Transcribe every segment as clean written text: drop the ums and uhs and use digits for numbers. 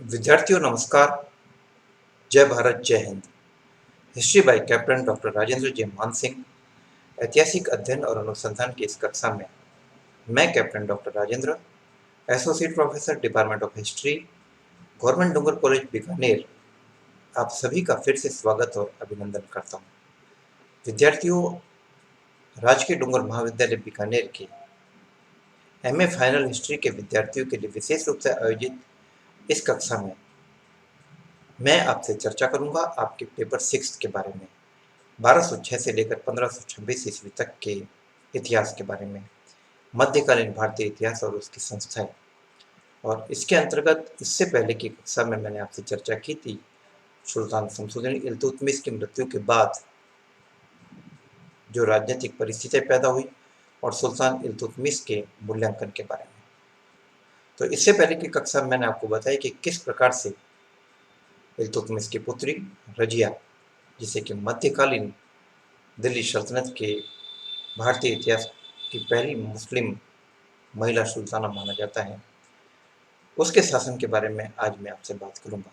विद्यार्थियों नमस्कार। जय भारत जय Hind. History by captain doctor Rajendra J Maan Singh. ऐतिहासिक अध्ययन और अनुसंधान की इस कक्षा में मैं captain doctor Rajendra, associate professor department of history, government Dungar college Bikaner, आप सभी का फिर से स्वागत और अभिनंदन करता हूँ। विद्यार्थियों, राजकीय डूंगर महाविद्यालय बीकानेर के एमए फाइनल हिस्ट्री के विद्यार्थियों के लिए विशेष रूप से आयोजित इस कक्षा में मैं आपसे चर्चा करूंगा आपके पेपर 6 के बारे में, 1206 से लेकर 1526 ईस्वी तक के इतिहास के बारे में, मध्यकालीन भारतीय इतिहास और उसकी संस्थाएं। और इसके अंतर्गत इससे पहले की कक्षा में मैंने आपसे चर्चा की थी सुल्तान शमसुद्दीन इल्तुतमिश की मृत्यु के बाद जो राजनीतिक परिस्थितियां पैदा हुई और सुल्तान इल्तुतमिश के मूल्यांकन के बारे में। तो इससे पहले की कक्षा में मैंने आपको बताया कि किस प्रकार से इल्तुतमिश की पुत्री रजिया, जिसे कि मध्यकालीन दिल्ली सल्तनत के भारतीय इतिहास की पहली मुस्लिम महिला सुल्ताना माना जाता है, उसके शासन के बारे में आज मैं आपसे बात करूंगा।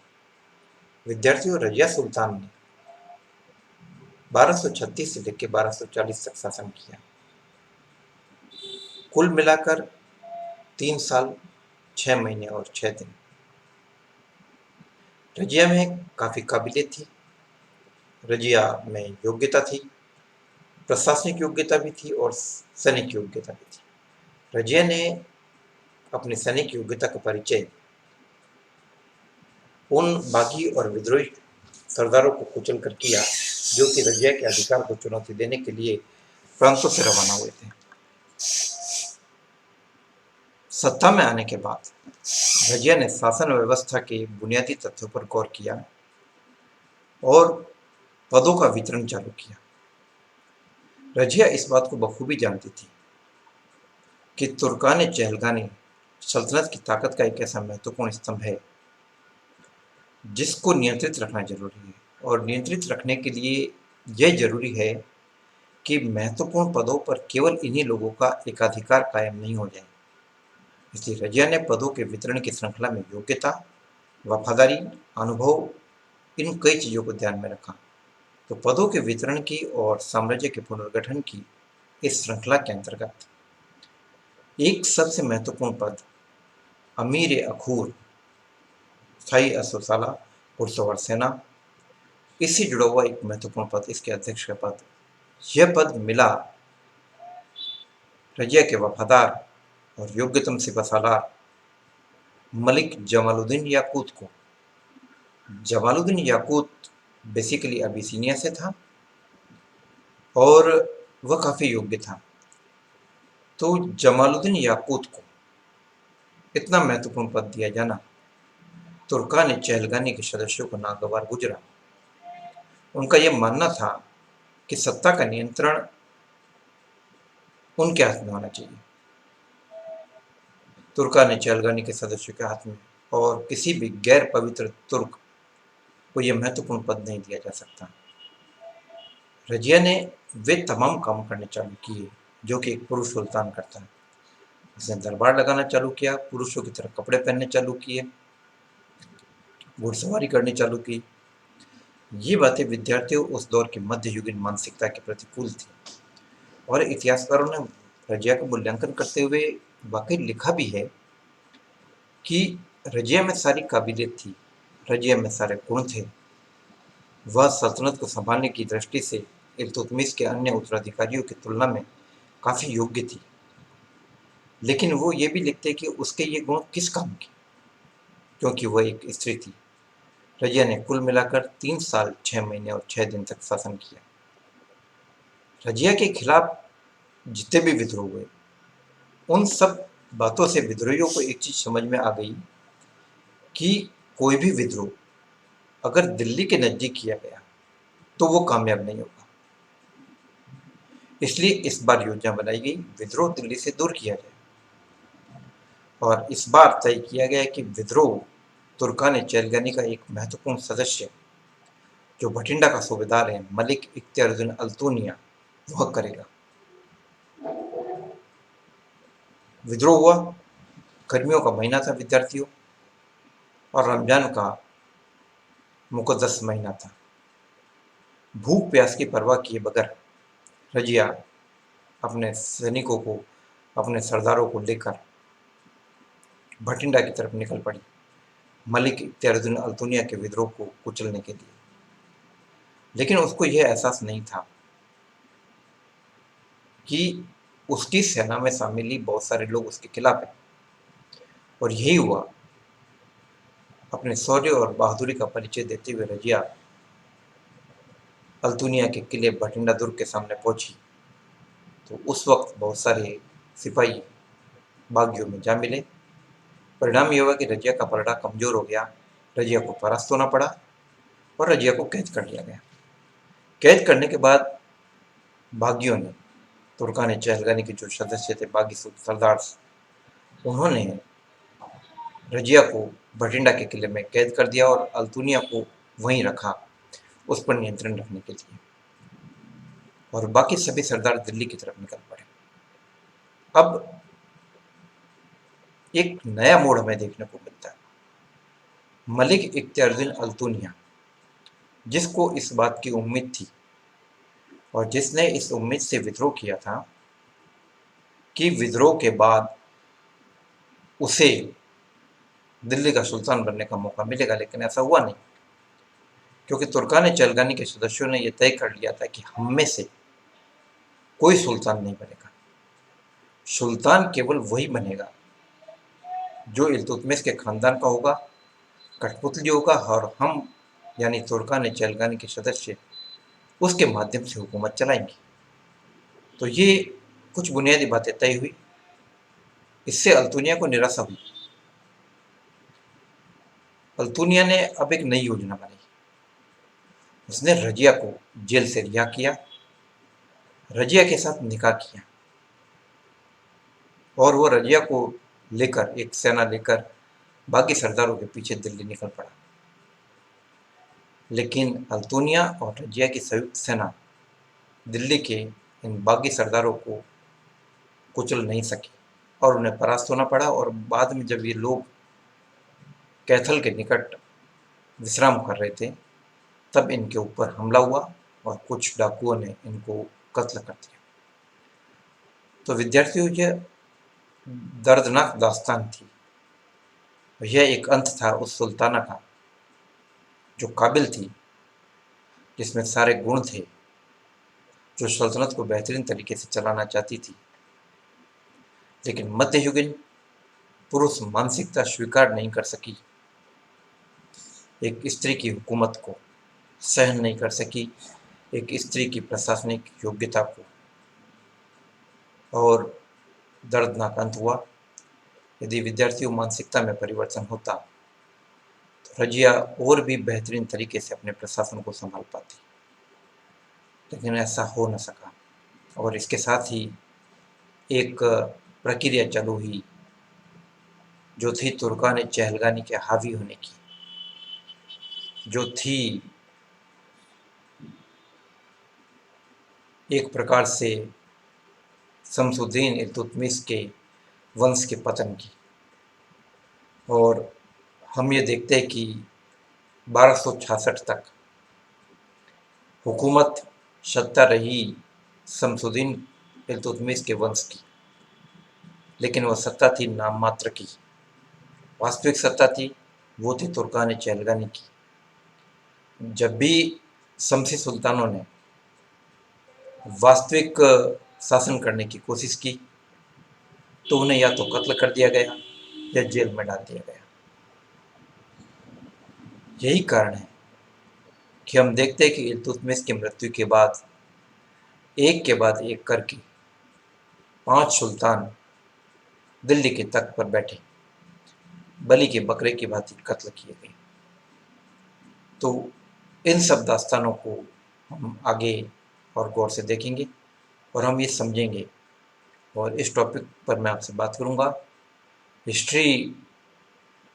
विद्यार्थियों, रजिया सुल्तान ने 1236 से लेकर 1240 तक शासन किया। कुल मिलाकर 3 साल 6 महीने और 6 दिन। रजिया में काफ़ी काबिलियत थी, रजिया में योग्यता थी, प्रशासनिक योग्यता भी थी और सैनिक योग्यता भी थी। रजिया ने अपनी सैनिक योग्यता का परिचय उन बागी और विद्रोही सरदारों को कुचल कर किया जो कि रजिया के अधिकार को चुनौती देने के लिए प्रांतों से रवाना हुए थे। सत्ता में आने के बाद रजिया ने शासन व्यवस्था के बुनियादी तथ्यों पर गौर किया और पदों का वितरण चालू किया। रजिया इस बात को बखूबी जानती थी कि तुर्कान चहलगानी सल्तनत की ताकत का एक ऐसा महत्वपूर्ण स्तंभ है जिसको नियंत्रित रखना जरूरी है, और नियंत्रित रखने के लिए यह जरूरी है कि महत्वपूर्ण पदों पर केवल इन्हीं लोगों का एकाधिकार कायम नहीं हो जाए। इसलिए रजिया ने पदों के वितरण की श्रृंखला में योग्यता, वफादारी, अनुभव, इन कई चीजों को ध्यान में रखा। तो पदों के वितरण की और साम्राज्य के पुनर्गठन की इस श्रृंखला के अंतर्गत एक सबसे महत्वपूर्ण पद अमीर अखूर, स्थायी अश्वशाला, घुड़सवार सेना, इससे जुड़ा हुआ एक महत्वपूर्ण पद, इसके अध्यक्ष का पद, यह पद मिला रजिया के वफादार और योग्यतम सिपहसालार मलिक जमालुद्दीन याकूत को। जमालुद्दीन याकूत बेसिकली अबिसिनिया से था और वह काफ़ी योग्य था। तो जमालुद्दीन याकूत को इतना महत्वपूर्ण पद दिया जाना तुर्कान चहलगानी के सदस्यों को नागवार गुजरा। उनका यह मानना था कि सत्ता का नियंत्रण उनके हाथ में होना चाहिए, तुर्कान चहलगानी के सदस्यों के हाथ में, और किसी भी गैर पवित्र तुर्क को यह महत्वपूर्ण पद नहीं दिया जा सकता। रजिया ने वे तमाम काम करने चालू किए जो कि एक पुरुष सुल्तान करता है। उसने दरबार लगाना चालू किया, पुरुषों की तरह कपड़े पहनने चालू किए, घुड़सवारी करनी चालू की। ये बातें विद्यार्थियों उस दौर की मध्ययुगीन मानसिकता के प्रतिकूल थी, और इतिहासकारों ने रजिया का मूल्यांकन करते हुए वाकई लिखा भी है कि रजिया में सारी काबिलियत थी, रजिया में सारे गुण थे, वह सल्तनत को संभालने की दृष्टि से इल्तुतमिश के अन्य उत्तराधिकारियों की तुलना में काफ़ी योग्य थी। लेकिन वो ये भी लिखते कि उसके ये गुण किस काम के, क्योंकि वह एक स्त्री थी। रजिया ने कुल मिलाकर 3 साल 6 महीने और 6 दिन तक शासन किया। रजिया के खिलाफ जितने भी विद्रोह हुए, उन सब बातों से विद्रोहियों को एक चीज समझ में आ गई कि कोई भी विद्रोह अगर दिल्ली के नजदीक किया गया तो वो कामयाब नहीं होगा। इसलिए इस बार योजना बनाई गई विद्रोह दिल्ली से दूर किया जाए, और इस बार तय किया गया कि विद्रोह तुर्कान चहलगानी का एक महत्वपूर्ण सदस्य जो भटिंडा का सूबेदार है, मलिक इख्तियारुद्दीन अल्तूनिया, वह करेगा। विद्रोह हुआ, गर्मियों का महीना था विद्यार्थियों, और रमज़ान का मुक़द्दस महीना था। भूख प्यास की परवाह किए बगैर रज़िया अपने सैनिकों को, अपने सरदारों को लेकर भटिंडा की तरफ निकल पड़ी, मलिक इख्तियारुद्दीन अल्तुनिया के विद्रोह को कुचलने के लिए। लेकिन उसको यह एहसास नहीं था कि उसकी सेना में शामिल ही बहुत सारे लोग उसके खिलाफ हैं, और यही हुआ। अपने शौर्य और बहादुरी का परिचय देते हुए रज़िया अल्तुनिया के किले भटिंडा दुर्ग के सामने पहुंची, तो उस वक्त बहुत सारे सिपाही बागियों में जा मिले। परिणाम ये हुआ कि रज़िया का पलड़ा कमजोर हो गया, रज़िया को परास्त होना पड़ा और रज़िया को कैद कर लिया गया। कैद करने के बाद बागियों ने, तुर्कान चहलगानी के जो सदस्य थे, बागी सरदार, उन्होंने रज़िया को भटिंडा के किले में कैद कर दिया और अल्तुनिया को वहीं रखा, उस पर नियंत्रण रखने के लिए। और बाकी सभी सरदार दिल्ली की तरफ निकल पड़े। अब एक नया मोड़ हमें देखने को मिलता है। मलिक इख्तियारुद्दीन अल्तुनिया, जिसको इस बात की उम्मीद थी और जिसने इस उम्मीद से विद्रोह किया था कि विद्रोह के बाद उसे दिल्ली का सुल्तान बनने का मौका मिलेगा, लेकिन ऐसा हुआ नहीं, क्योंकि तुर्कान चहलगानी के सदस्यों ने यह तय कर लिया था कि हम में से कोई सुल्तान नहीं बनेगा। सुल्तान केवल वही बनेगा जो इल्तुतमिश के खानदान का होगा, कठपुतली होगा, और हम यानी तुर्कान चहलगानी के सदस्य उसके माध्यम से हुकूमत चलाएंगे। तो ये कुछ बुनियादी बातें तय हुई। इससे अल्तुनिया को निराशा हुई। अल्तुनिया ने अब एक नई योजना बनाई। उसने रज़िया को जेल से रिहा किया, रज़िया के साथ निकाह किया, और वो रज़िया को लेकर, एक सेना लेकर, बाकी सरदारों के पीछे दिल्ली निकल पड़ा। लेकिन अल्तुनिया और रज़िया की संयुक्त सेना दिल्ली के इन बागी सरदारों को कुचल नहीं सकी और उन्हें परास्त होना पड़ा। और बाद में जब ये लोग कैथल के निकट विश्राम कर रहे थे, तब इनके ऊपर हमला हुआ और कुछ डाकुओं ने इनको कत्ल कर दिया। तो विद्यार्थियों, यह दर्दनाक दास्तान थी। यह एक अंत था उस सुल्ताना का जो काबिल थी, जिसमें सारे गुण थे, जो सल्तनत को बेहतरीन तरीके से चलाना चाहती थी। लेकिन मध्ययुगीन पुरुष मानसिकता स्वीकार नहीं कर सकी, एक स्त्री की हुकूमत को सहन नहीं कर सकी, एक स्त्री की प्रशासनिक योग्यता को, और दर्दनाक अंत हुआ। यदि विद्यार्थियों मानसिकता में परिवर्तन होता तो रज़िया और भी बेहतरीन तरीके से अपने प्रशासन को संभाल पाती, लेकिन ऐसा हो न सका। और इसके साथ ही एक प्रक्रिया चालू हुई जो थी तुर्कान चहलगानी के हावी होने की, जो थी एक प्रकार से शमसुद्दीन इल्तुतमिश के वंश के पतन की। और हम ये देखते हैं कि 1266 तक हुकूमत सत्ता रही शमसुद्दीन इल्तुतमिश के वंश की, लेकिन वह सत्ता थी नाम मात्र की। वास्तविक सत्ता थी वो थी तुर्कान चहलगानी की। जब भी शमसी सुल्तानों ने वास्तविक शासन करने की कोशिश की तो उन्हें या तो कत्ल कर दिया गया या जेल में डाल दिया गया। यही कारण है कि हम देखते हैं कि इल्तुतमिश की मृत्यु के बाद एक करके 5 सुल्तान दिल्ली के तख्त पर बैठे बलि के बकरे की भांति कत्ल किए गए। तो इन सब दास्तानों को हम आगे और गौर से देखेंगे और हम ये समझेंगे, और इस टॉपिक पर मैं आपसे बात करूंगा, history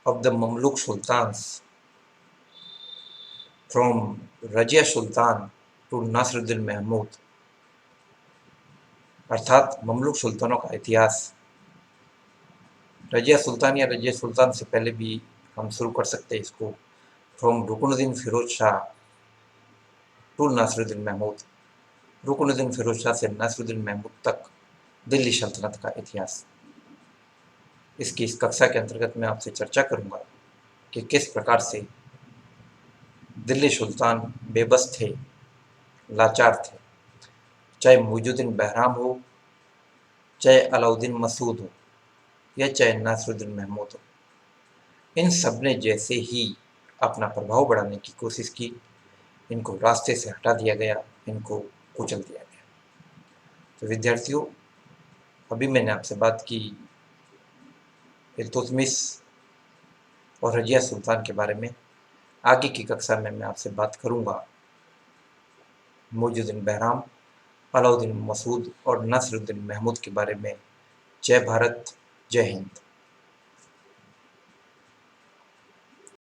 of the Mamluk sultans from Razia Sultan to Nasiruddin Mahmud, अर्थात ममलुक सुल्तानों का इतिहास। रजिया सुल्तान या रजिया सुल्तान से पहले भी हम शुरू कर सकते हैं इसको फ्रॉम रुकनुद्दीन फिरोज शाह टू नासिरुद्दीन महमूद, रुकनुद्दीन फिरोज शाह से नासिरुद्दीन महमूद तक दिल्ली सल्तनत का इतिहास। इसकी इस कक्षा के अंतर्गत मैं आपसे चर्चा करूंगा कि किस प्रकार से दिल्ली सुल्तान बेबस थे, लाचार थे, चाहे मुइजुद्दीन बहराम हो, चाहे अलाउद्दीन मसूद हो, या चाहे नासिरुद्दीन महमूद हो। इन सब ने जैसे ही अपना प्रभाव बढ़ाने की कोशिश की, इनको रास्ते से हटा दिया गया, इनको कुचल दिया गया। तो विद्यार्थियों, अभी मैंने आपसे बात की इल्तुतमिश और रजिया सुल्तान के बारे में। आगे की कक्षा में मैं आपसे बात करूंगा मुइजुद्दीन बहराम, अलाउद्दीन मसूद और नासिरुद्दीन महमूद के बारे में। जय भारत, जय हिंद।